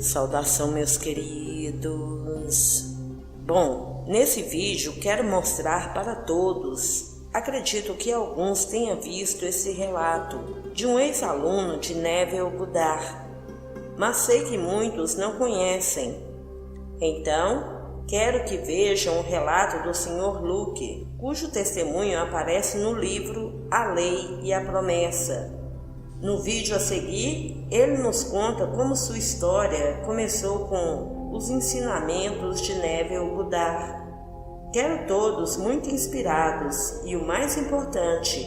Saudação, meus queridos. Bom, nesse vídeo quero mostrar para todos, acredito que alguns tenham visto esse relato de um ex-aluno de Neville Goddard, mas sei que muitos não conhecem. Então, quero que vejam o relato do Sr. Luke, cujo testemunho aparece no livro A Lei e a Promessa. No vídeo a seguir, ele nos conta como sua história começou com os ensinamentos de Neville Goddard. Quero todos muito inspirados e, o mais importante,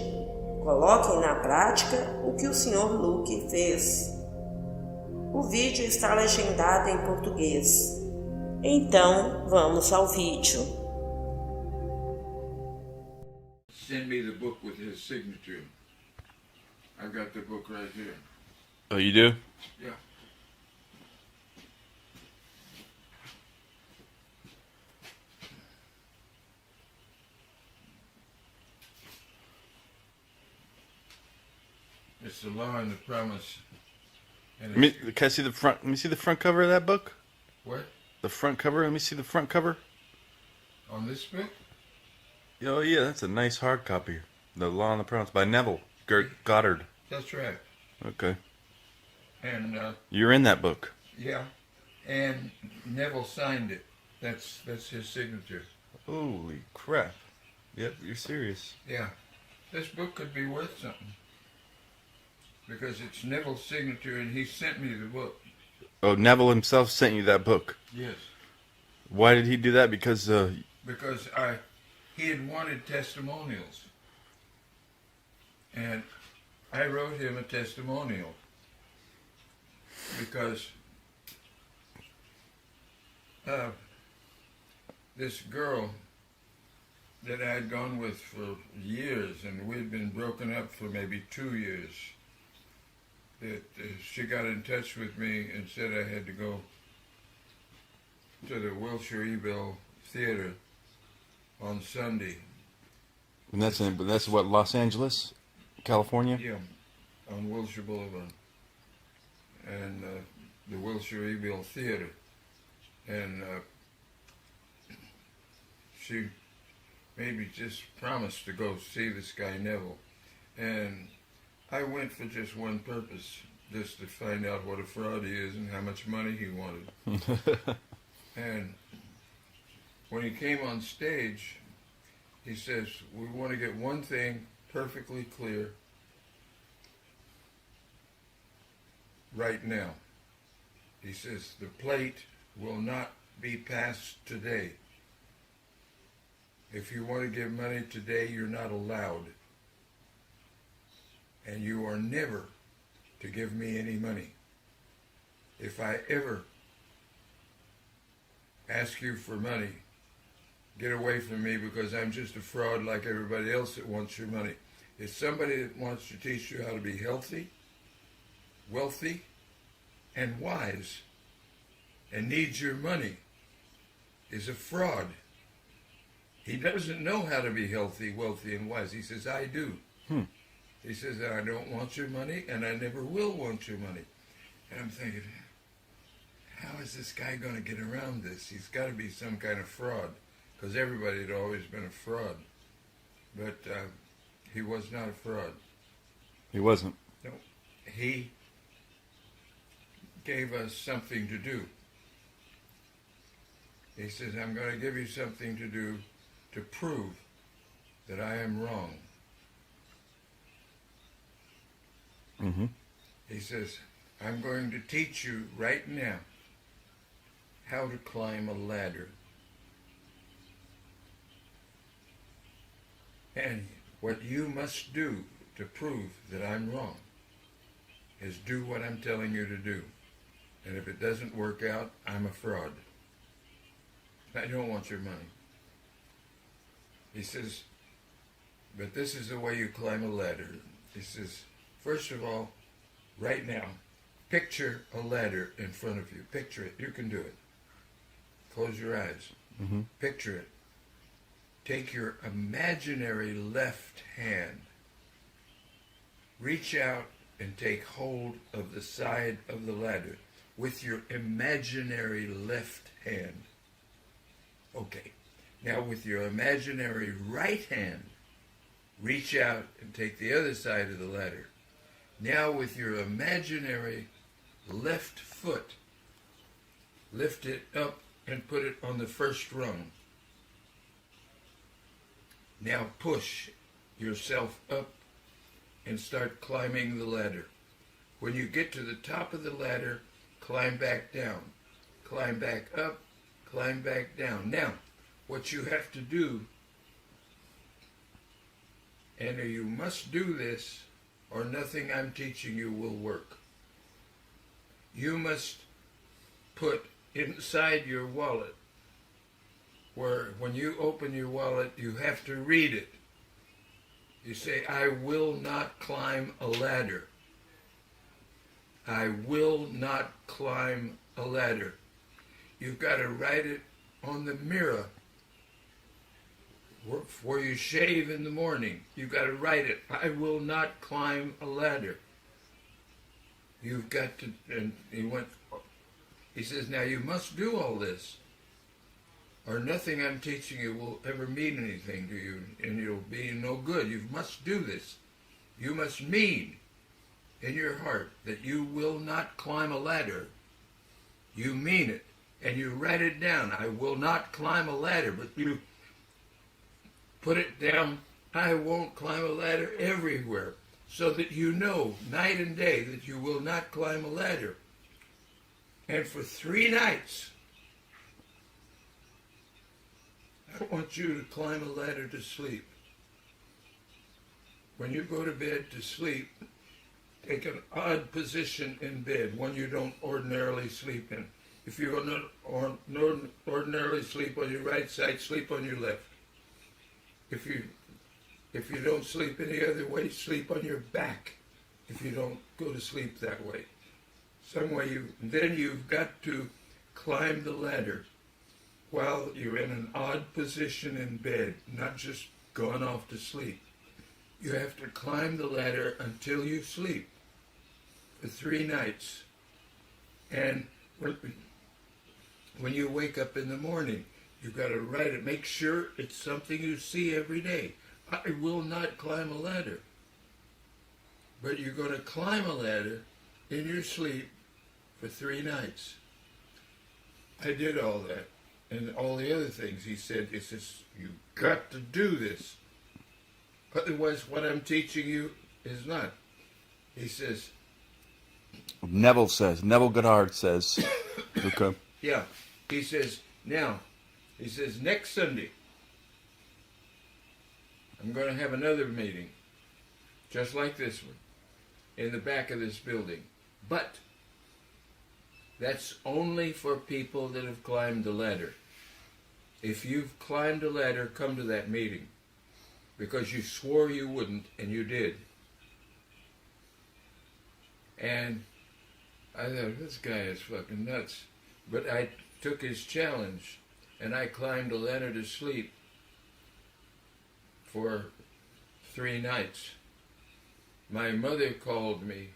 coloquem na prática o que o Sr. Luke fez. O vídeo está legendado em português. Então, vamos ao vídeo. Send me the book with his signature. I got the book right here. Oh, you do? Yeah. It's the law and the promise. And Can I see the front? Let me see the front cover of that book. what? The front cover. Let me see the front cover. On this book? Oh yeah, that's a nice hard copy. The Law and the Promise by Neville Goddard. That's right. Okay. And You're in that book. yeah, and Neville signed it. That's his signature. Holy crap. Yep, you're serious. Yeah. This book could be worth something. Because it's Neville's signature and he sent me the book. Oh, Neville himself sent you that book. Yes. Why did he do that? Because Because he had wanted testimonials. And I wrote him a testimonial. Because this girl that I had gone with for years, and we'd been broken up for maybe 2 years, that she got in touch with me and said I had to go to the Wilshire Ebell Theater on Sunday. and that's what, Los Angeles, California. Yeah, on Wilshire Boulevard. And the Wilshire Ebell Theater. And she maybe just promised to go see this guy Neville. And I went for just one purpose, just to find out what a fraud he is and how much money he wanted. And when he came on stage, he says, we want to get one thing perfectly clear right now. He says, the plate will not be passed today. If you want to give money today, you're not allowed. And you are never to give me any money. If I ever ask you for money, get away from me, because I'm just a fraud like everybody else that wants your money. If somebody that wants to teach you how to be healthy, wealthy, and wise, and needs your money, is a fraud. He doesn't know how to be healthy, wealthy, and wise. He says, I do. He says, I don't want your money, and I never will want your money. And I'm thinking, how is this guy going to get around this? He's got to be some kind of fraud, because everybody had always been a fraud. But he was not a fraud. He wasn't. No, he gave us something to do. He says, I'm going to give you something to do to prove that I am wrong. Mm-hmm. He says, I'm going to teach you right now how to climb a ladder. And what you must do to prove that I'm wrong is do what I'm telling you to do. And if it doesn't work out, I'm a fraud. I don't want your money. He says, but this is the way you climb a ladder. He says, first of all, right now, picture a ladder in front of you. Picture it. You can do it. Close your eyes. Mm-hmm. Picture it. Take your imaginary left hand. Reach out and take hold of the side of the ladder with your imaginary left hand. Okay, now with your imaginary right hand, reach out and take the other side of the ladder. Now with your imaginary left foot, lift it up and put it on the first rung. Now push yourself up and start climbing the ladder. When you get to the top of the ladder, climb back down. Climb back up, climb back down. Now, what you have to do, and you must do this, or nothing I'm teaching you will work. You must put inside your wallet, where when you open your wallet, you have to read it. You say, I will not climb a ladder. I will not climb a ladder. You've got to write it on the mirror where you shave in the morning. You've got to write it. I will not climb a ladder. You've got to, and he says, now you must do all this, or nothing I'm teaching you will ever mean anything to you, and it'll be no good. You must do this. You must mean in your heart that you will not climb a ladder. You mean it, and you write it down. I will not climb a ladder, but you put it down. I won't climb a ladder everywhere, so that you know night and day that you will not climb a ladder. And for 3 nights, I want you to climb a ladder to sleep. When you go to bed to sleep, take an odd position in bed, one you don't ordinarily sleep in. If you don't ordinarily sleep on your right side, sleep on your left. If you don't sleep any other way, sleep on your back. If you don't go to sleep that way, then you've got to climb the ladder while you're in an odd position in bed, not just going off to sleep. You have to climb the ladder until you sleep for 3 nights. And when you wake up in the morning, you've got to write it. Make sure it's something you see every day. I will not climb a ladder. But you're going to climb a ladder in your sleep for 3 nights. I did all that. And all the other things. He said, you've got to do this. Otherwise, what I'm teaching you is not. He says, Neville Goddard says, okay. Yeah. He says, next Sunday, I'm going to have another meeting, just like this one, in the back of this building. But that's only for people that have climbed the ladder. If you've climbed a ladder, come to that meeting, because you swore you wouldn't, and you did. And I thought, this guy is fucking nuts. But I took his challenge, and I climbed a ladder to sleep for 3 nights. My mother called me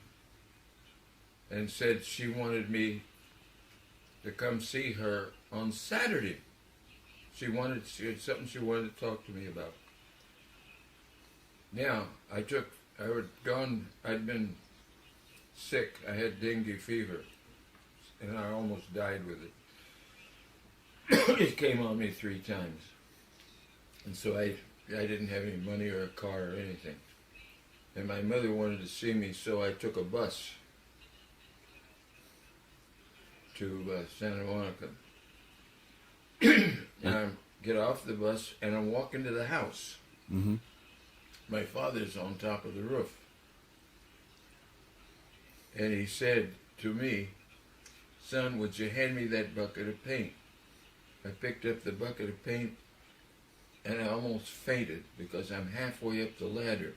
and said she wanted me to come see her on Saturday. She had something she wanted to talk to me about. Now, I'd been sick. I had dengue fever, and I almost died with it. It came on me 3 times. And so I didn't have any money or a car or anything. And my mother wanted to see me, so I took a bus to Santa Monica. And I get off the bus, and I'm walking to the house. Mm-hmm. My father's on top of the roof. And he said to me, son, would you hand me that bucket of paint? I picked up the bucket of paint, and I almost fainted because I'm halfway up the ladder.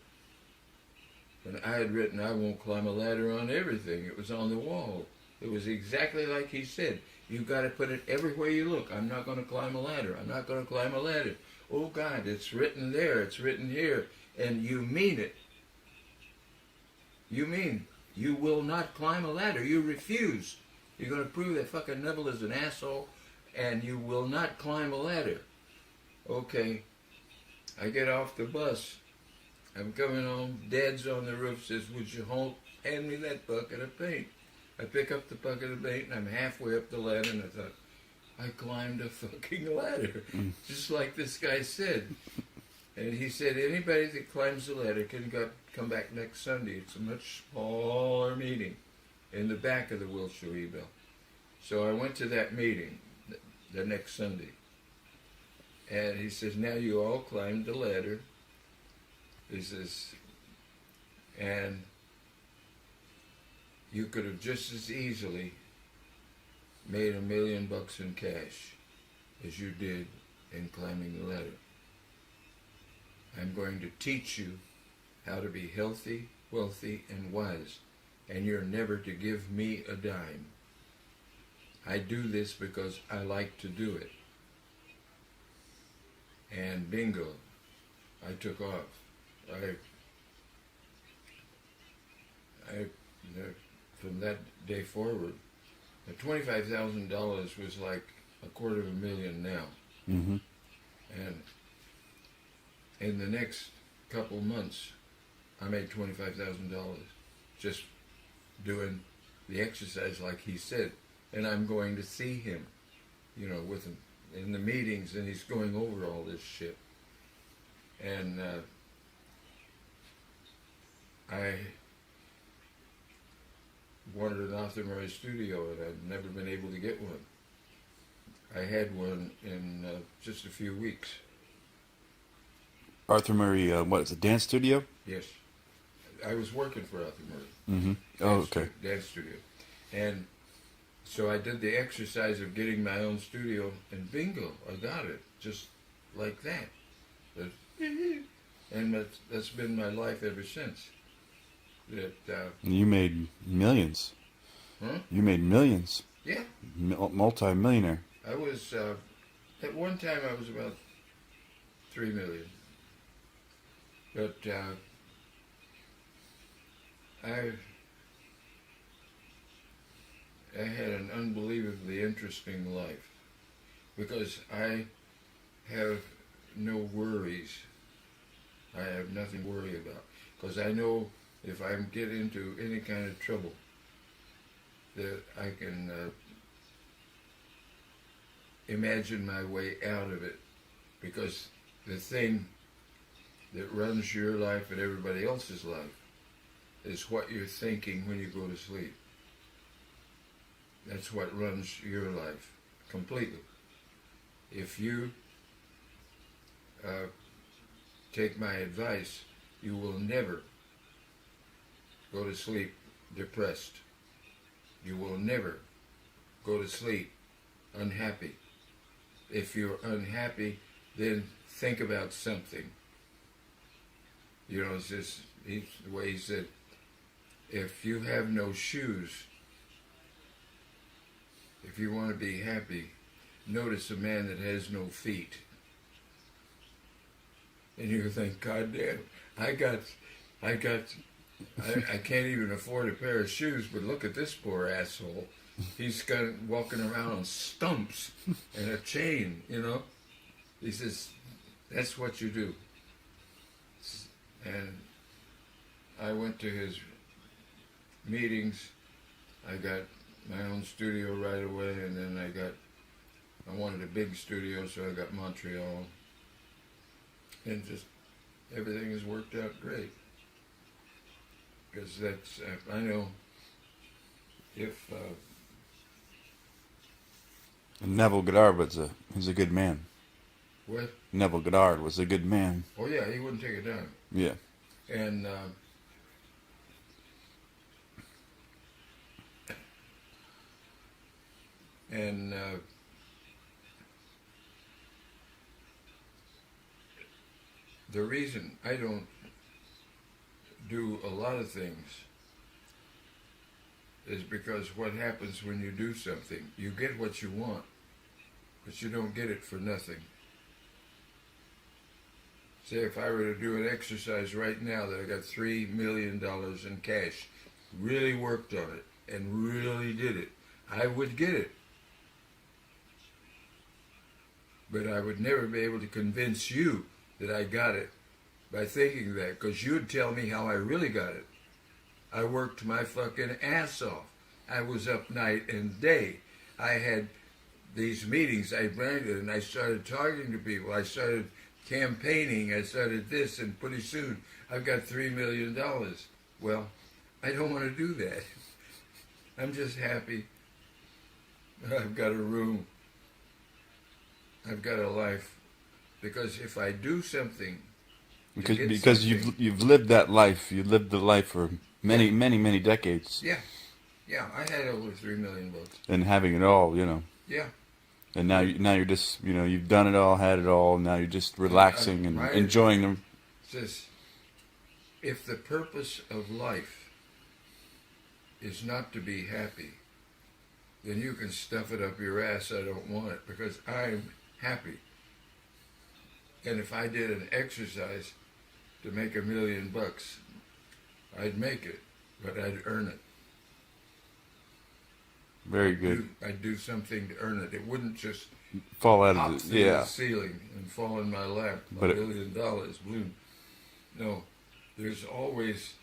And I had written, I won't climb a ladder on everything. It was on the wall. It was exactly like he said. You've got to put it everywhere you look. I'm not going to climb a ladder. I'm not going to climb a ladder. Oh, God, it's written there. It's written here. And you mean it. You mean you will not climb a ladder. You refuse. You're going to prove that fucking Neville is an asshole, and you will not climb a ladder. Okay. I get off the bus. I'm coming home. Dad's on the roof, says, would you hand me that bucket of paint? I pick up the bucket of paint, and I'm halfway up the ladder, and I thought, I climbed a fucking ladder, just like this guy said. And he said, anybody that climbs the ladder can come back next Sunday. It's a much smaller meeting in the back of the Wilshire E-Bell. So I went to that meeting the next Sunday. And he says, now you all climbed the ladder. He says, and you could have just as easily made $1 million in cash as you did in climbing the ladder. I'm going to teach you how to be healthy, wealthy, and wise, and you're never to give me a dime. I do this because I like to do it. And bingo, I took off. From that day forward, the $25,000 was like $250,000 now. Mm-hmm. And in the next couple months, I made $25,000 just doing the exercise like he said. And I'm going to see him, with him in the meetings, and he's going over all this shit. And I wanted an Arthur Murray studio, and I'd never been able to get one. I had one in just a few weeks. Arthur Murray, what, it's a dance studio? Yes. I was working for Arthur Murray. Mm-hmm. Oh, okay. Dance studio. And so I did the exercise of getting my own studio, and bingo, I got it, just like that. And that's been my life ever since. You made millions. Huh? You made millions. Yeah. Multi-millionaire. I was, at one time I was about 3 million. But I had an unbelievably interesting life because I have no worries. I have nothing to worry about because I know if I get into any kind of trouble that I can imagine my way out of it, because the thing that runs your life and everybody else's life is what you're thinking when you go to sleep. That's what runs your life completely. If you take my advice, you will never go to sleep depressed. You will never go to sleep unhappy. If you're unhappy, then think about something. It's just the way he said, if you have no shoes, if you want to be happy, notice a man that has no feet. And you think, God damn, I can't even afford a pair of shoes, but look at this poor asshole. He's walking around on stumps and a chain, He says, that's what you do. And I went to his meetings. I got my own studio right away, and then I wanted a big studio, so I got Montreal. And just everything has worked out great. Because that's, I know if... Neville Goddard he's a good man. What? Neville Goddard was a good man. Oh yeah, he wouldn't take it down. Yeah. And the reason I don't do a lot of things is because what happens when you do something, you get what you want, but you don't get it for nothing. Say if I were to do an exercise right now that I got $3 million in cash, really worked on it, and really did it, I would get it. But I would never be able to convince you that I got it by thinking that, because you'd tell me how I really got it. I worked my fucking ass off. I was up night and day. I had these meetings, I branded, and I started talking to people. I started campaigning. I started this, and pretty soon I've got $3 million. Well, I don't want to do that. I'm just happy. I've got a room. I've got a life. Because if I do something, because you've lived that life. You lived the life for many decades. Yeah, I had over 3 million bucks. And having it all, you know. Yeah. And now you're just, you know, you've done it all, had it all. Now you're just relaxing and enjoying them. Says, if the purpose of life is not to be happy, then you can stuff it up your ass. I don't want it, because I'm happy. And if I did an exercise to make $1 million bucks, I'd make it, but I'd earn it. Very good. I'd do something to earn it. It wouldn't just fall out pop of through the ceiling and fall in my lap. $1 million balloon. No, there's always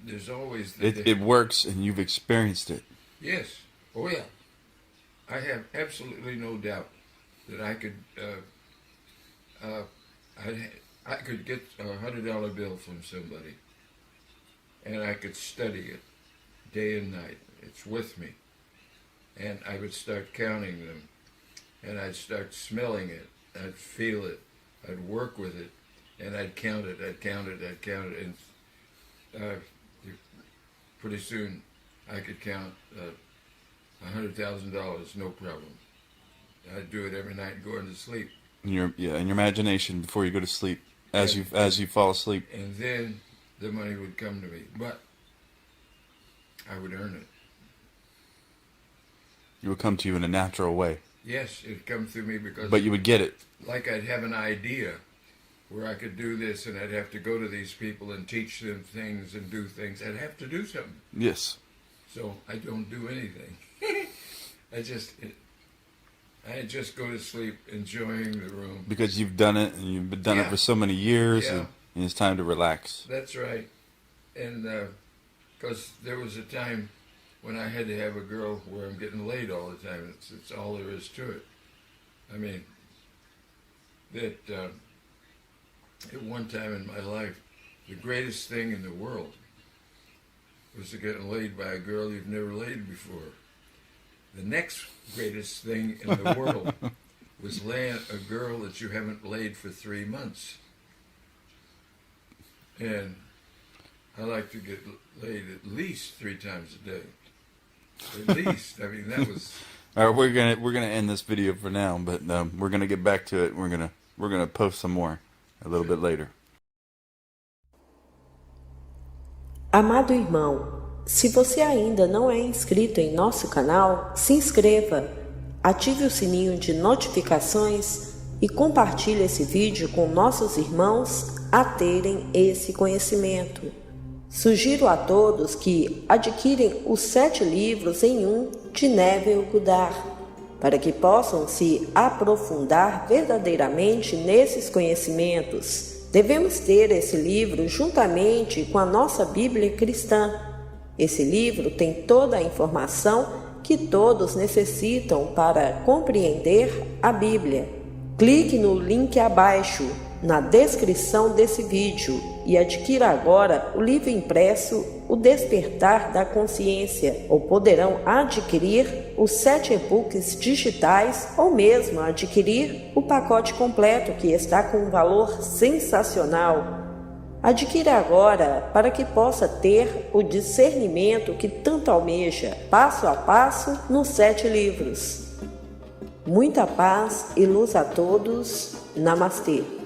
it works, and you've experienced it. Yes. Oh yeah. I have absolutely no doubt that I could I could get a $100 bill from somebody, and I could study it day and night. It's with me. And I would start counting them, and I'd start smelling it. I'd feel it. I'd work with it, and I'd count it. And pretty soon I could count $100,000, no problem. I'd do it every night going to sleep. In your imagination before you go to sleep, as you fall asleep. And then the money would come to me, but I would earn it. It would come to you in a natural way. Yes, it'd come through me because... But you would get it. Like I'd have an idea where I could do this, and I'd have to go to these people and teach them things and do things. I'd have to do something. Yes. So I don't do anything. I just go to sleep enjoying the room. Because you've done it, and you've done it for so many years, and it's time to relax. That's right. And because there was a time when I had to have a girl where I'm getting laid all the time. It's all there is to it. I mean, that at one time in my life, the greatest thing in the world was to get laid by a girl you've never laid before. The next greatest thing in the world was laying a girl that you haven't laid for 3 months. And I like to get laid at least 3 times a day. At least. I mean, that was... All right, we're gonna end this video for now, but we're gonna get back to it. We're gonna post some more a little bit later. Amado irmão, se você ainda não é inscrito em nosso canal, se inscreva, ative o sininho de notificações e compartilhe esse vídeo com nossos irmãos a terem esse conhecimento. Sugiro a todos que adquirem os 7 livros em um de Neville Goddard, para que possam se aprofundar verdadeiramente nesses conhecimentos. Devemos ter esse livro juntamente com a nossa Bíblia cristã. Esse livro tem toda a informação que todos necessitam para compreender a Bíblia. Clique no link abaixo, na descrição desse vídeo, e adquira agora o livro impresso O Despertar da Consciência, ou poderão adquirir os 7 e-books digitais ou mesmo adquirir o pacote completo que está com um valor sensacional. Adquira agora para que possa ter o discernimento que tanto almeja, passo a passo nos 7 livros. Muita paz e luz a todos. Namastê.